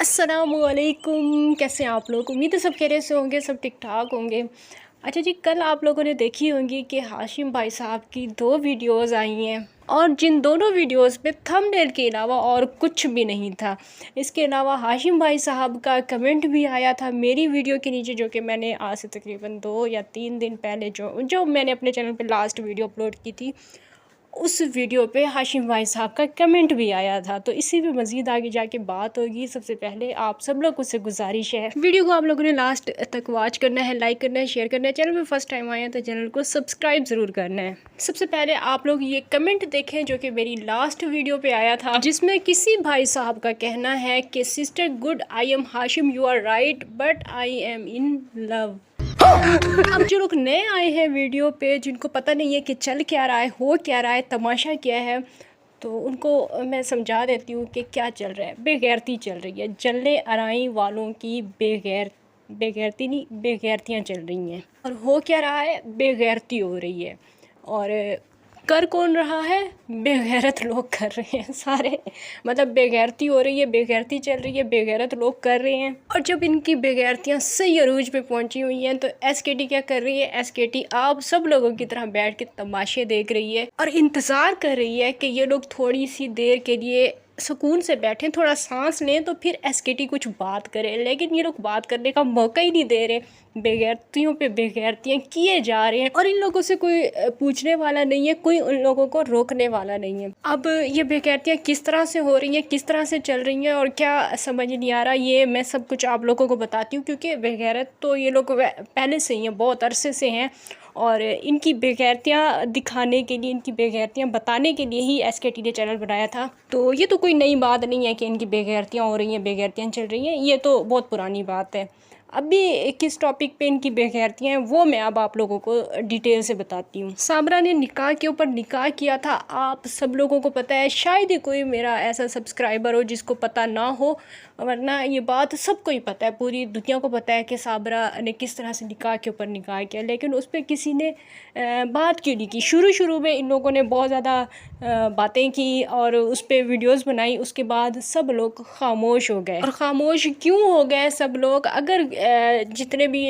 अस्सलामुअलैकुम, कैसे हैं आप लोग। उम्मीद है सब खैरियत से होंगे, सब ठीक ठाक होंगे। अच्छा जी, कल आप लोगों ने देखी होंगी कि हाशिम भाई साहब की 2 वीडियोज़ आई हैं और जिन दोनों वीडियोज़ पे थंबनेल के अलावा और कुछ भी नहीं था। इसके अलावा हाशिम भाई साहब का कमेंट भी आया था मेरी वीडियो के नीचे, जो कि मैंने आज से तकरीबन 2 या 3 दिन पहले जो मैंने अपने चैनल पे लास्ट वीडियो अपलोड की थी, उस वीडियो पे हाशिम भाई साहब का कमेंट भी आया था। तो इसी पे मज़ीद आगे जाके बात होगी। सबसे पहले आप सब लोग से गुजारिश है, वीडियो को आप लोगों ने लास्ट तक वॉच करना है, लाइक करना है, शेयर करना है। चैनल पे फर्स्ट टाइम आए हैं तो चैनल को सब्सक्राइब ज़रूर करना है। सबसे पहले आप लोग ये कमेंट देखें जो कि मेरी लास्ट वीडियो पे आया था, जिसमें किसी भाई साहब का कहना है कि sister good, I am Hashim, you are right, but I am in love. अब जो लोग नए आए हैं वीडियो पे, जिनको पता नहीं है कि चल क्या रहा है, हो क्या रहा है, तमाशा क्या है, तो उनको मैं समझा देती हूँ कि क्या चल रहा है। बेगैरती चल रही है, जलने अराई वालों की बेगैरती नहीं, बेगैरतियाँ चल रही हैं। और हो क्या रहा है, बेगैरती हो रही है। और कर कौन रहा है, बेगैरत लोग कर रहे हैं सारे। मतलब बेगैरती हो रही है, बेगैरती चल रही है, बेगैरत लोग कर रहे हैं। और जब इनकी बेगैरतियाँ सही अरूज पे पहुंची हुई हैं तो एसकेटी क्या कर रही है, एसकेटी आप सब लोगों की तरह बैठ के तमाशे देख रही है और इंतज़ार कर रही है कि ये लोग थोड़ी सी देर के लिए सुकून से बैठें, थोड़ा सांस लें, तो फिर एसकेटी कुछ बात करे। लेकिन ये लोग बात करने का मौका ही नहीं दे रहे, बेगैरतियों पे बेगैरतियाँ किए जा रहे हैं और इन लोगों से कोई पूछने वाला नहीं है, कोई उन लोगों को रोकने वाला नहीं है। अब ये बेगैरतियाँ किस तरह से हो रही हैं, किस तरह से चल रही हैं और क्या समझ नहीं आ रहा, ये मैं सब कुछ आप लोगों को बताती हूँ। क्योंकि बेगैरत तो ये लोग पहले से ही हैं, बहुत अरसे से हैं और इनकी बेगैरतियाँ दिखाने के लिए, इनकी बेगैरतियाँ बताने के लिए ही एसकेटी ने चैनल बनाया था। तो ये तो कोई नई बात नहीं है कि इनकी बेगैरतियाँ हो रही हैं, बेगैरतियाँ चल रही हैं, ये तो बहुत पुरानी बात है। अभी किस टॉपिक पे इनकी बेगैरतियाँ हैं वो मैं अब आप लोगों को डिटेल से बताती हूँ। साबरा ने निकाह के ऊपर निकाह किया था, आप सब लोगों को पता है। शायद ही कोई मेरा ऐसा सब्सक्राइबर हो जिसको पता ना हो, वरना ये बात सबको ही पता है, पूरी दुनिया को पता है कि साबरा ने किस तरह से निकाह के ऊपर निकाह किया। लेकिन उस पर किसी ने बात क्यों नहीं की। शुरू में इन लोगों ने बहुत ज़्यादा बातें की और उस पर वीडियोज़ बनाई, उसके बाद सब लोग खामोश हो गए। और ख़ामोश क्यों हो गए सब लोग? अगर जितने भी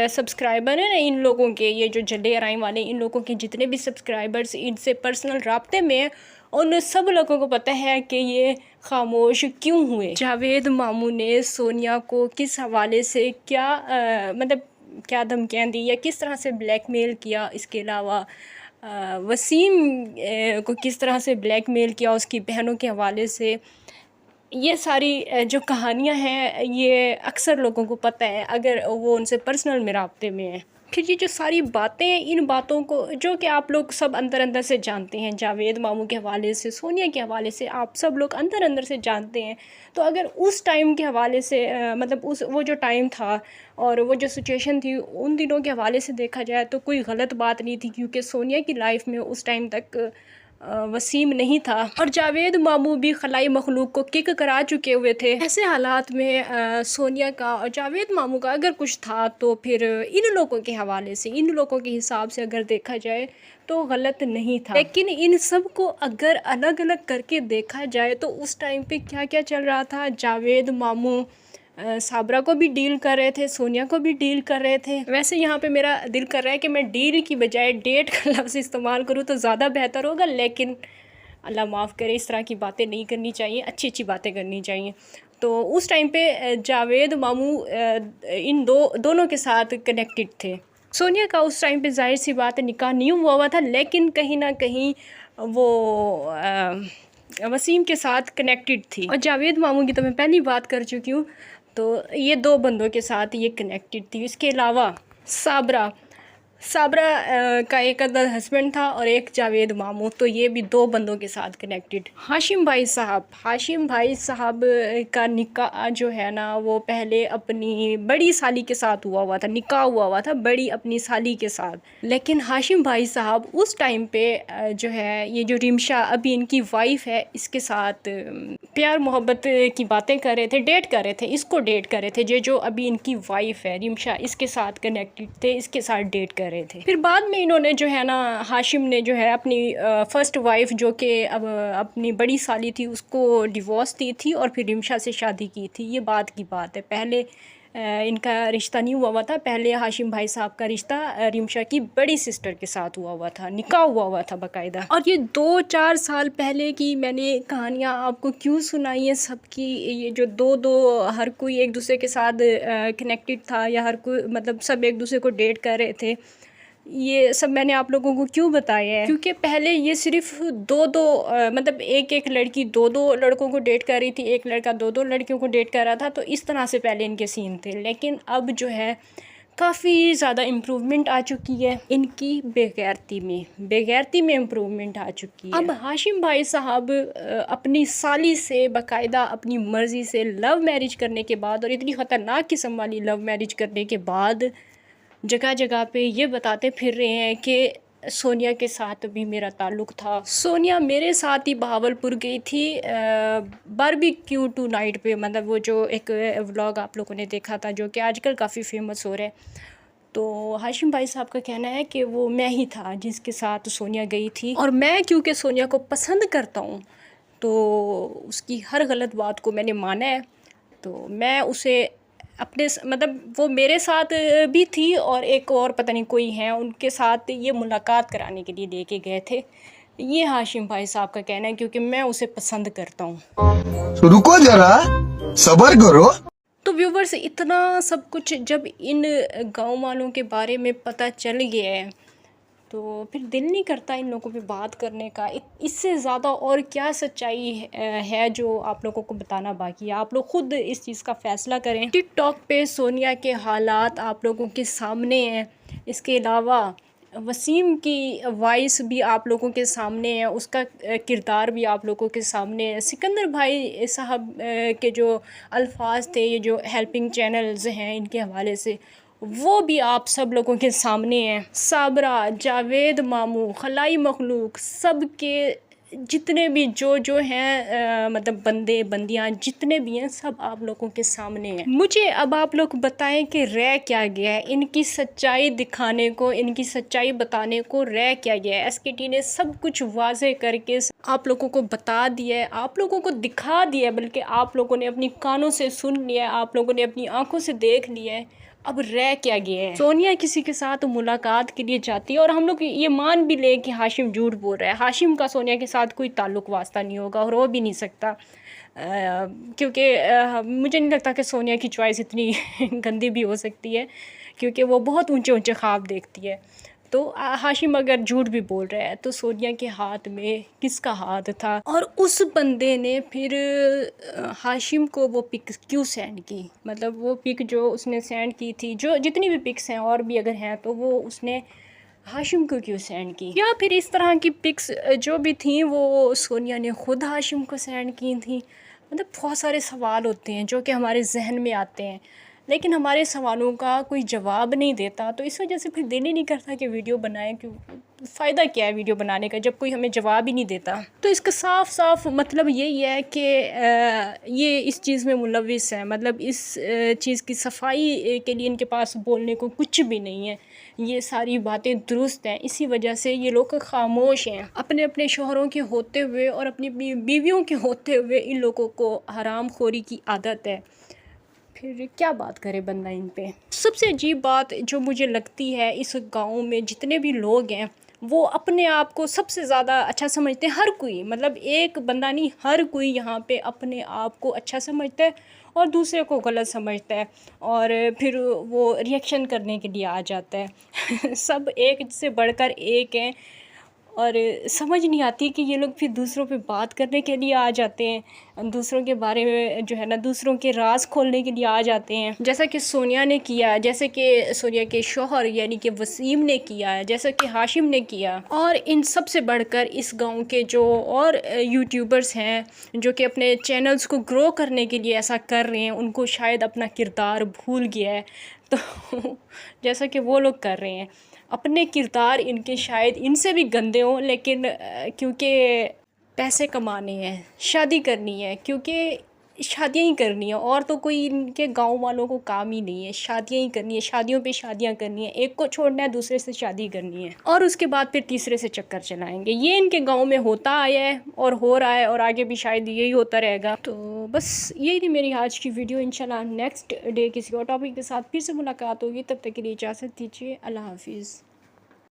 सब्सक्राइबर हैं ना इन लोगों के, ये जो जल्ले अराई वाले, इन लोगों के जितने भी सब्सक्राइबर्स इनसे पर्सनल राब्ते में हैं, उन सब लोगों को पता है कि ये खामोश क्यों हुए। जावेद मामू ने सोनिया को किस हवाले से क्या मतलब क्या धमकियाँ दी या किस तरह से ब्लैकमेल किया, इसके अलावा वसीम को किस तरह से ब्लैकमेल किया उसकी बहनों के हवाले से, ये सारी जो कहानियाँ हैं ये अक्सर लोगों को पता है अगर वो उनसे पर्सनल में राब्ते में है। फिर ये जो सारी बातें हैं, इन बातों को जो कि आप लोग सब अंदर अंदर से जानते हैं, जावेद मामू के हवाले से, सोनिया के हवाले से, आप सब लोग अंदर अंदर से जानते हैं। तो अगर उस टाइम के हवाले से मतलब वो जो टाइम था और वो जो सिचुएशन थी उन दिनों के हवाले से देखा जाए तो कोई गलत बात नहीं थी, क्योंकि सोनिया की लाइफ में उस टाइम तक वसीम नहीं था और जावेद मामू भी खलाई मखलूक को किक करा चुके हुए थे। ऐसे हालात में सोनिया का और जावेद मामू का अगर कुछ था तो फिर इन लोगों के हवाले से, इन लोगों के हिसाब से अगर देखा जाए तो गलत नहीं था। लेकिन इन सब को अगर अलग अलग करके देखा जाए तो उस टाइम पे क्या क्या चल रहा था। जावेद मामू साबरा को भी डील कर रहे थे, सोनिया को भी डील कर रहे थे। वैसे यहाँ पे मेरा दिल कर रहा है कि मैं डील की बजाय डेट का लफ्ज़ इस्तेमाल करूँ तो ज़्यादा बेहतर होगा, लेकिन अल्लाह माफ़ करे, इस तरह की बातें नहीं करनी चाहिए, अच्छी अच्छी बातें करनी चाहिए। तो उस टाइम पे जावेद मामू इन दोनों के साथ कनेक्टेड थे। सोनिया का उस टाइम पे जाहिर सी बात है निकाह नहीं हुआ था, लेकिन कहीं ना कहीं वो वसीम के साथ कनेक्टेड थी। और जावेद मामू की तो मैं पहली बात कर चुकी हूँ, तो ये 2 बंदों के साथ ये कनेक्टेड थी। इसके अलावा साबरा का एक अदर हस्बैंड था और एक जावेद मामू, तो ये भी 2 बंदों के साथ कनेक्टेड। हाशिम भाई साहब का निकाह जो है ना वो पहले अपनी बड़ी साली के साथ हुआ था, निकाह हुआ था बड़ी अपनी साली के साथ। लेकिन हाशिम भाई साहब उस टाइम पे जो है ये जो रिमशा अभी इनकी वाइफ है, इसके साथ प्यार मोहब्बत की बातें कर रहे थे, डेट कर रहे थे, इसको डेट कर रहे थे। जो अभी इनकी वाइफ है रिमशा, इसके साथ कनेक्टेड थे, इसके साथ डेट कर कर रहे थे। फिर बाद में इन्होंने जो है ना, हाशिम ने जो है अपनी फ़र्स्ट वाइफ जो कि अब अपनी बड़ी साली थी उसको डिवोर्स दी थी और फिर रिमशा से शादी की थी। ये बात की बात है, पहले इनका रिश्ता नहीं हुआ था। पहले हाशिम भाई साहब का रिश्ता रिमशा की बड़ी सिस्टर के साथ हुआ था, निकाह हुआ था बाकायदा। और ये 2-4 साल पहले की मैंने कहानियाँ आपको क्यों सुनाई है सबकी, ये जो दो हर कोई एक दूसरे के साथ कनेक्टेड था, या हर कोई मतलब सब एक दूसरे को डेट कर रहे थे, ये सब मैंने आप लोगों को क्यों बताया है? क्योंकि पहले ये सिर्फ मतलब एक लड़की 2 लड़कों को डेट कर रही थी, एक लड़का 2 लड़कियों को डेट कर रहा था, तो इस तरह से पहले इनके सीन थे। लेकिन अब जो है काफ़ी ज़्यादा इम्प्रूवमेंट आ चुकी है इनकी बेगैरती में इम्प्रूवमेंट आ चुकी है। अब हाशिम भाई साहब अपनी साली से बाकायदा अपनी मर्ज़ी से लव मैरिज करने के बाद, और इतनी ख़तरनाक किस्म वाली लव मैरिज करने के बाद, जगह जगह पे ये बताते फिर रहे हैं कि सोनिया के साथ भी मेरा ताल्लुक़ था। सोनिया मेरे साथ ही बहावलपुर गई थी बारबेक्यू टू नाइट पे, मतलब वो जो एक व्लॉग आप लोगों ने देखा था जो कि आजकल काफ़ी फेमस हो रहा है। तो हाशिम भाई साहब का कहना है कि वो मैं ही था जिसके साथ सोनिया गई थी, और मैं क्योंकि सोनिया को पसंद करता हूँ तो उसकी हर गलत बात को मैंने माना है। तो मैं उसे अपने मतलब वो मेरे साथ भी थी, और एक और पता नहीं कोई है, उनके साथ ये मुलाकात कराने के लिए लेके गए थे। ये हाशिम भाई साहब का कहना है, क्योंकि मैं उसे पसंद करता हूँ। रुको जरा, सब्र करो। तो व्यूवर्स, इतना सब कुछ जब इन गांव वालों के बारे में पता चल गया है तो फिर दिल नहीं करता इन लोगों पे बात करने का। इससे ज़्यादा और क्या सच्चाई है जो आप लोगों को बताना बाकी है। आप लोग ख़ुद इस चीज़ का फ़ैसला करें। टिकटॉक पे सोनिया के हालात आप लोगों के सामने हैं, इसके अलावा वसीम की वॉइस भी आप लोगों के सामने है, उसका किरदार भी आप लोगों के सामने है। सिकंदर भाई साहब के जो अल्फाज थे, ये जो हेल्पिंग चैनल्स हैं इनके हवाले से, वो भी आप सब लोगों के सामने हैं। साबरा, जावेद मामू, खलाई मखलूक, सब के जितने भी जो हैं मतलब बंदे बंदियां जितने भी हैं सब आप लोगों के सामने हैं। मुझे अब आप लोग बताएं कि रह क्या गया है, इनकी सच्चाई दिखाने को, इनकी सच्चाई बताने को रह क्या गया है। एसकेटी ने सब कुछ वाजे करके आप लोगों को बता दिया है, आप लोगों को दिखा दिया है, बल्कि आप लोगों ने अपनी कानों से सुन लिया है, आप लोगों ने अपनी आंखों से देख लिया है। अब रह क्या गया है? सोनिया किसी के साथ मुलाकात के लिए जाती है, और हम लोग ये मान भी ले कि हाशिम झूठ बोल रहा है, हाशिम का सोनिया के साथ कोई ताल्लुक़ वास्ता नहीं होगा और हो भी नहीं सकता, क्योंकि मुझे नहीं लगता कि सोनिया की चॉइस इतनी गंदी भी हो सकती है, क्योंकि वो बहुत ऊंचे ऊंचे ख्वाब देखती है। तो हाशिम अगर झूठ भी बोल रहा है तो सोनिया के हाथ में किसका हाथ था? और उस बंदे ने फिर हाशिम को वो पिक क्यों सेंड की? मतलब वो पिक जो उसने सेंड की थी, जो जितनी भी पिक्स हैं और भी अगर हैं, तो वो उसने हाशिम को क्यों सेंड की? या फिर इस तरह की पिक्स जो भी थी वो सोनिया ने ख़ुद हाशिम को सेंड की थी? मतलब बहुत सारे सवाल होते हैं जो कि हमारे जहन में आते हैं, लेकिन हमारे सवालों का कोई जवाब नहीं देता। तो इस वजह से फिर दिल ही नहीं करता कि वीडियो बनाएं। क्यों, फ़ायदा क्या है वीडियो बनाने का जब कोई हमें जवाब ही नहीं देता? तो इसका साफ साफ मतलब यही है कि ये इस चीज़ में मुलविस है, मतलब इस चीज़ की सफाई के लिए इनके पास बोलने को कुछ भी नहीं है। ये सारी बातें दुरुस्त हैं, इसी वजह से ये लोग खामोश हैं। अपने अपने शोहरों के होते हुए और अपनी बीवियों के होते हुए इन लोगों को हराम खोरी की आदत है। फिर क्या बात करे बंदा इन पे। सबसे अजीब बात जो मुझे लगती है, इस गांव में जितने भी लोग हैं वो अपने आप को सबसे ज़्यादा अच्छा समझते हैं। हर कोई, मतलब एक बंदा नहीं, हर कोई यहाँ पे अपने आप को अच्छा समझता है और दूसरे को गलत समझता है, और फिर वो रिएक्शन करने के लिए आ जाता है। सब एक से बढ़कर एक हैं, और समझ नहीं आती कि ये लोग फिर दूसरों पे बात करने के लिए आ जाते हैं, दूसरों के बारे में जो है ना, दूसरों के राज खोलने के लिए आ जाते हैं, जैसा कि सोनिया ने किया, जैसे कि सोनिया के शौहर यानी कि वसीम ने किया, जैसा कि हाशिम ने किया। और इन सब से बढ़कर इस गांव के जो और यूट्यूबर्स हैं जो कि अपने चैनल्स को ग्रो करने के लिए ऐसा कर रहे हैं, उनको शायद अपना किरदार भूल गया है। तो जैसा कि वो लोग कर रहे हैं, अपने किरदार इनके शायद इनसे भी गंदे हों, लेकिन क्योंकि पैसे कमाने हैं, शादी करनी है, क्योंकि शादियाँ ही करनी है, और तो कोई इनके गांव वालों को काम ही नहीं है। शादियाँ ही करनी है, शादियों पे शादियाँ करनी है, एक को छोड़ना है दूसरे से शादी करनी है, और उसके बाद फिर तीसरे से चक्कर चलाएंगे। ये इनके गांव में होता आया है और हो रहा है, और आगे भी शायद यही होता रहेगा। तो बस यही थी मेरी आज की वीडियो। इंशाल्लाह नेक्स्ट डे किसी और टॉपिक के साथ फिर से मुलाकात होगी। तब तक के लिए इजाज़त दीजिए। अल्लाह हाफिज़।